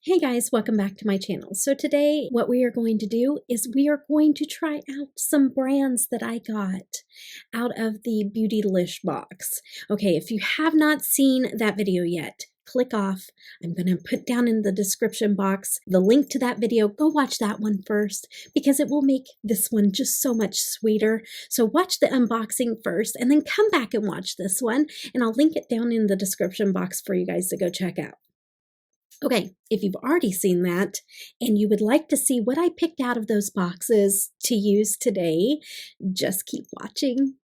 Hey guys, welcome back to my channel. So today what we are going to do is we are going to try out some brands that I got out of the Beautylish box. Okay, if you have not seen that video yet, click off. I'm going to put down in the description box the link to that video. Go watch that one first because it will make this one just so much sweeter. So watch the unboxing first and then come back and watch this one, and I'll link it down in the description box for you guys to go check out. Okay, if you've already seen that and you would like to see what I picked out of those boxes to use today, just keep watching.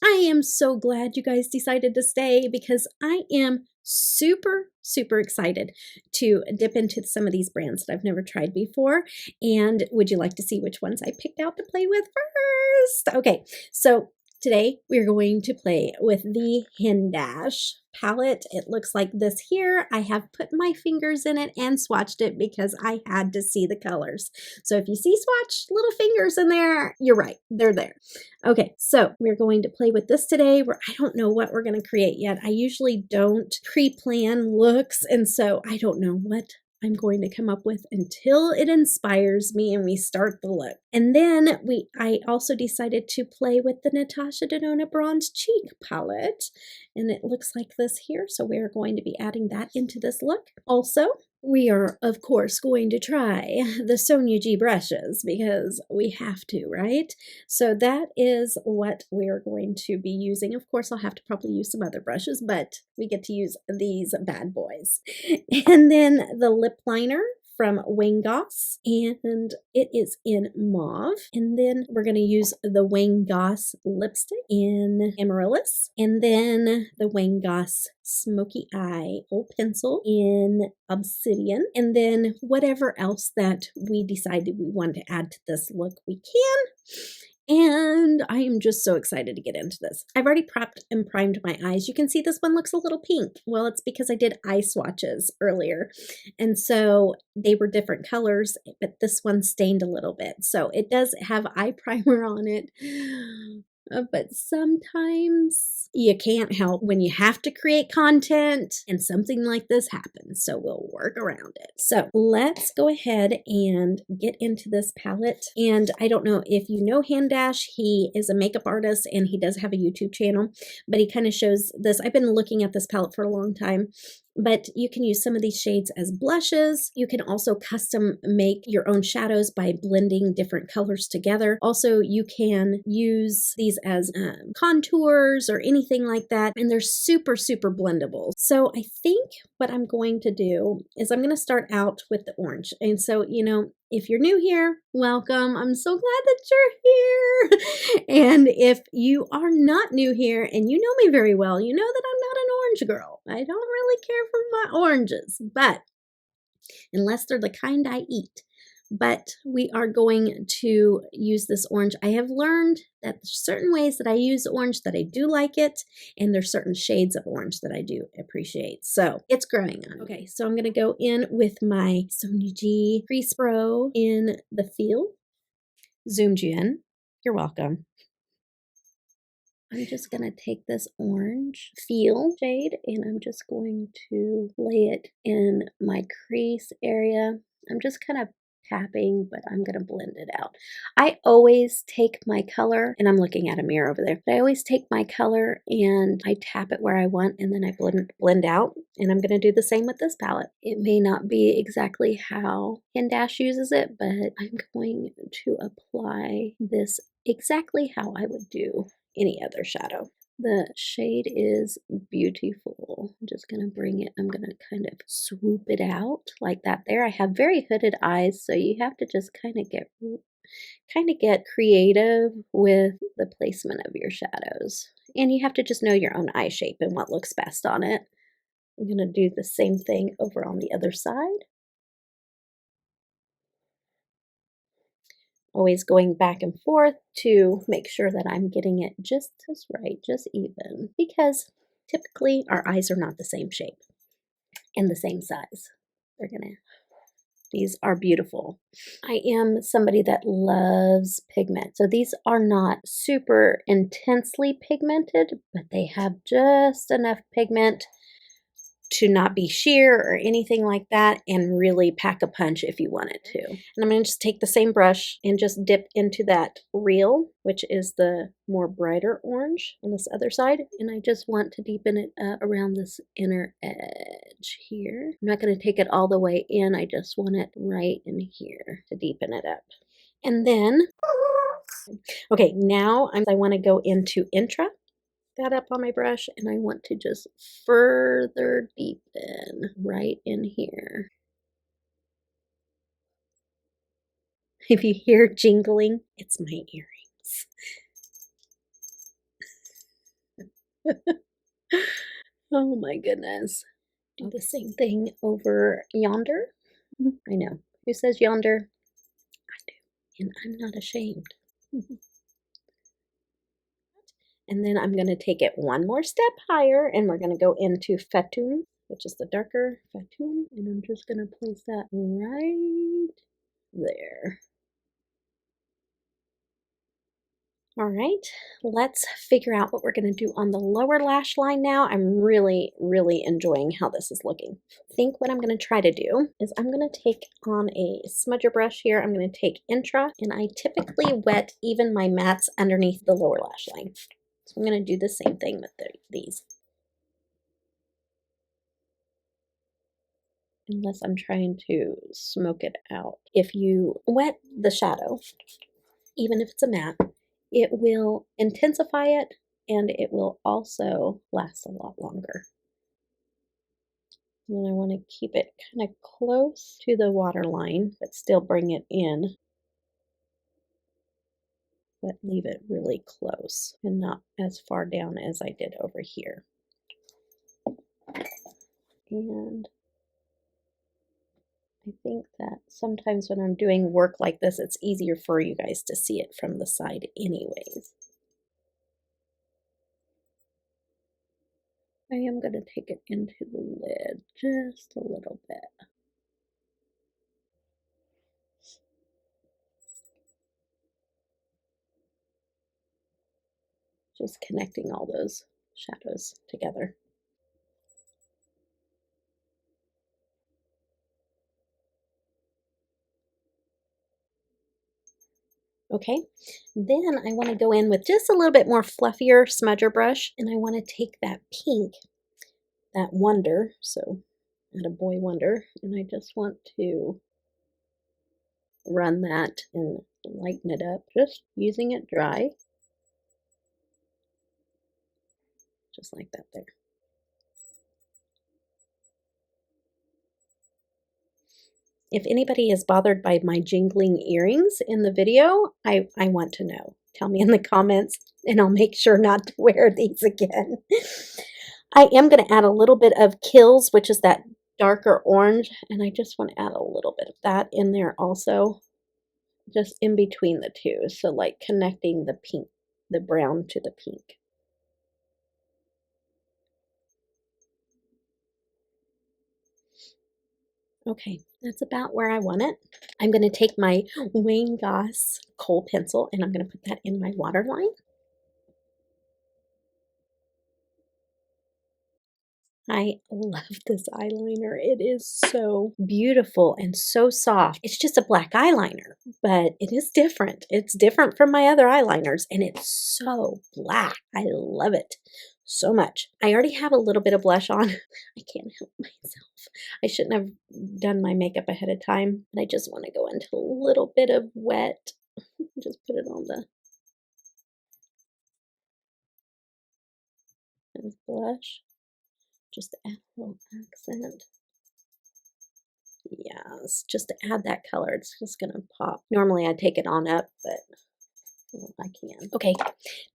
I am so glad you guys decided to stay because I am super excited to dip into some of these brands that I've never tried before. And would you like to see which ones I picked out to play with first? Okay, so today we're going to play with the Hindash palette. It looks like this here. I have put my fingers in it and swatched it because I had to see the colors. So if you see swatched little fingers in there, you're right, they're there. Okay, so we're going to play with this today. I don't know what we're going to create yet. I usually don't pre-plan looks, and so I don't know what I'm going to come up with until it inspires me and we start the look. And then I also decided to play with the Natasha Denona Bronze Cheek palette, and it looks like this here. So we're going to be adding that into this look. Also, we are, of course, going to try the Sonia G brushes because we have to, right? So that is what we're going to be using. Of course, I'll have to probably use some other brushes, but we get to use these bad boys. And then the lip liner from Wayne Goss, and it is in mauve. And then we're going to use the Wayne Goss lipstick in Amaryllis, and then the Wayne Goss Smoky Eye Old Pencil in Obsidian, and then whatever else that we decided we wanted to add to this look, we can. And I am just so excited to get into this. I've already prepped and primed my eyes. You can see this one looks a little pink. Well, it's because I did eye swatches earlier. And so they were different colors, but this one stained a little bit. So it does have eye primer on it. But sometimes you can't help when you have to create content and something like this happens. So we'll work around it. So let's go ahead and get into this palette. And I don't know if you know Hindash. He is a makeup artist and he does have a YouTube channel, but he kind of shows this. I've been looking at this palette for a long time. But you can use some of these shades as blushes. You can also custom make your own shadows by blending different colors together. Also, you can use these as contours or anything like that. And they're super blendable. So I think what I'm going to do is I'm going to start out with the orange. And so, you know, if you're new here, welcome. I'm so glad that you're here. And if you are not new here and you know me very well, you know that I'm not an orange girl. I don't really care for my oranges, but unless they're the kind I eat. But we are going to use this orange. I have learned that there's certain ways that I use orange that I do like it, and there's certain shades of orange that I do appreciate. So it's growing on. Okay, so I'm going to go in with my Sonia G Crease Pro in the Feel. Zoomed you in. You're welcome. I'm just going to take this orange Feel shade and I'm just going to lay it in my crease area. I'm just kind of tapping, but I'm going to blend it out. I always take my color, and I'm looking at a mirror over there, but I always take my color and I tap it where I want, and then I blend out, and I'm going to do the same with this palette. It may not be exactly how Hindash uses it, but I'm going to apply this exactly how I would do any other shadow. The shade is beautiful. I'm just going to bring it, I'm going to kind of swoop it out like that there. I have very hooded eyes, so you have to just kind of get creative with the placement of your shadows. And you have to just know your own eye shape and what looks best on it. I'm going to do the same thing over on the other side. Always going back and forth to make sure that I'm getting it just right, just even, because typically our eyes are not the same shape and the same size. They're gonna These are beautiful. I am somebody that loves pigment. So these are not super intensely pigmented, but they have just enough pigment to not be sheer or anything like that, and really pack a punch if you wanted to. And I'm going to just take the same brush and just dip into that Real, which is the more brighter orange on this other side, and I just want to deepen it around this inner edge here. I'm not going to take it all the way in, I just want it right in here to deepen it up. And then, okay, now I want to go into Intra. That up on my brush, and I want to just further deepen right in here. If you hear jingling, it's my earrings. Oh my goodness. Do the same thing over yonder. I know. Who says yonder? I do. And I'm not ashamed. And then I'm going to take it one more step higher, and we're going to go into Fatum, which is the darker Fatum, and I'm just going to place that right there. All right, let's figure out what we're going to do on the lower lash line now. I'm really, really enjoying how this is looking. I think what I'm going to try to do is I'm going to take on a smudger brush here. I'm going to take Intra, and I typically wet even my mattes underneath the lower lash line. So I'm going to do the same thing with these. Unless I'm trying to smoke it out. If you wet the shadow, even if it's a matte, it will intensify it, and it will also last a lot longer. And then I want to keep it kind of close to the waterline, but still bring it in, but leave it really close and not as far down as I did over here. And I think that sometimes when I'm doing work like this, it's easier for you guys to see it from the side anyways. I am going to take it into the lid just a little bit. Just connecting all those shadows together. Okay, then I want to go in with just a little bit more fluffier smudger brush, and I want to take that pink, that Wonder, so Attaboy Wonder, and I just want to run that and lighten it up, just using it dry, just like that there. If anybody is bothered by my jingling earrings in the video, I want to know. Tell me in the comments, and I'll make sure not to wear these again. I am going to add a little bit of Kills, which is that darker orange, and I just want to add a little bit of that in there also, just in between the two, so like connecting the pink, the brown to the pink. Okay, that's about where I want it. I'm going to take my Wayne Goss kohl pencil, and I'm going to put that in my waterline. I love this eyeliner. It is so beautiful and so soft. It's just a black eyeliner, but it is different. It's different from my other eyeliners, and it's so black. I love it so much. I already have a little bit of blush on. I can't help myself. I shouldn't have done my makeup ahead of time. And I just want to go into a little bit of wet. Just put it on the blush. Just to add a little accent. Yes, just to add that color. It's just going to pop. Normally I take it on up, but I can. Okay,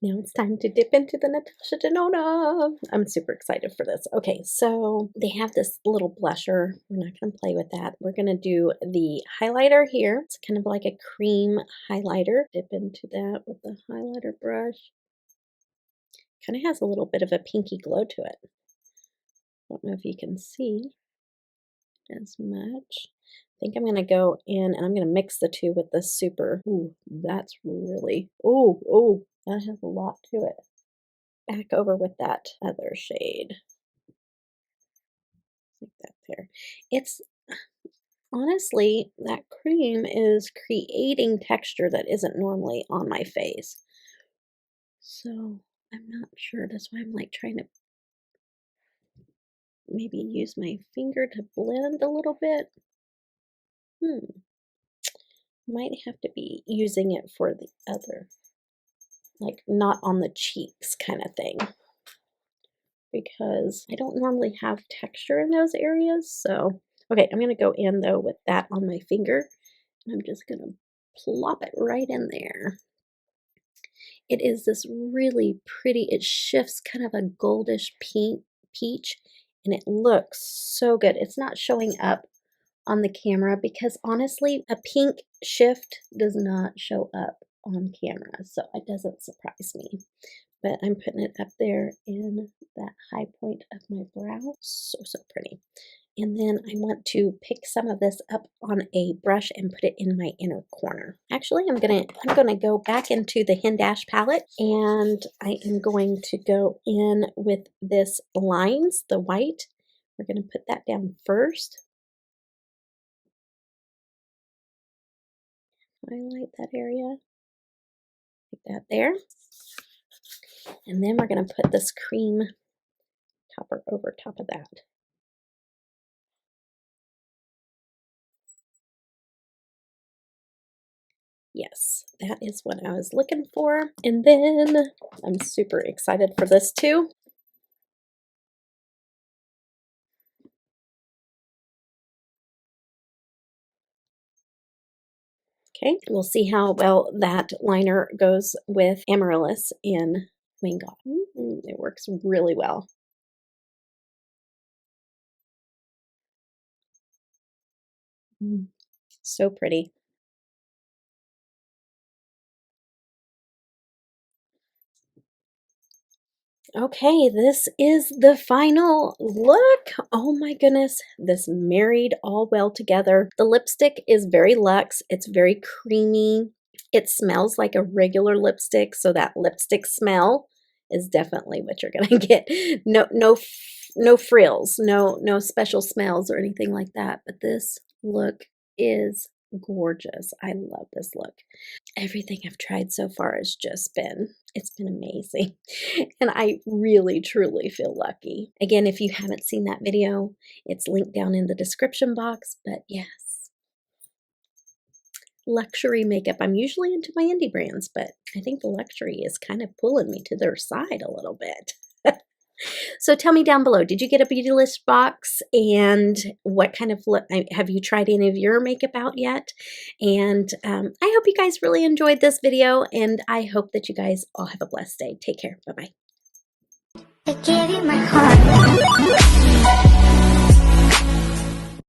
now it's time to dip into the Natasha Denona. I'm super excited for this. Okay, so they have this little blusher. We're not going to play with that. We're going to do the highlighter here. It's kind of like a cream highlighter. Dip into that with the highlighter brush. Kind of has a little bit of a pinky glow to it. Don't know if you can see as much. think I'm going to go in and I'm going to mix the two with the super. Ooh, that's really, oh, that has a lot to it. Back over with that other shade. Like that there. It's honestly, that cream is creating texture that isn't normally on my face. So I'm not sure. That's why I'm like trying to maybe use my finger to blend a little bit. Might have to be using it for the other, like not on the cheeks kind of thing, because I don't normally have texture in those areas. So, okay, I'm going to go in though with that on my finger, and I'm just going to plop it right in there. It is this really pretty, it shifts kind of a goldish pink peach, and it looks so good. It's not showing up on the camera because honestly, a pink shift does not show up on camera, so it doesn't surprise me. But I'm putting it up there in that high point of my brow. So pretty. And then I want to pick some of this up on a brush and put it in my inner corner. Actually, I'm gonna go back into the Hen Dash palette, and I am going to go in with this lines, the white. We're gonna put that down first. Highlight that area. Like that there. And then we're gonna put this cream topper over top of that. Yes, that is what I was looking for. And then I'm super excited for this too. Okay, we'll see how well that liner goes with Amaryllis in Wingo. It works really well. So pretty. Okay, this is the final look. Oh my goodness, this married all well together. The lipstick is very luxe. It's very creamy. It smells like a regular lipstick, so that lipstick smell is definitely what you're gonna get. No frills, no special smells or anything like that. But this look is gorgeous. I love this look. Everything I've tried so far has just been, it's been amazing. And I really, truly feel lucky. Again, if you haven't seen that video, it's linked down in the description box. But yes, luxury makeup. I'm usually into my indie brands, but I think the luxury is kind of pulling me to their side a little bit. So tell me down below, did you get a Beautylish box, and what kind of look, have you tried any of your makeup out yet? And I hope you guys really enjoyed this video, and I hope that you guys all have a blessed day. Take care. Bye-bye.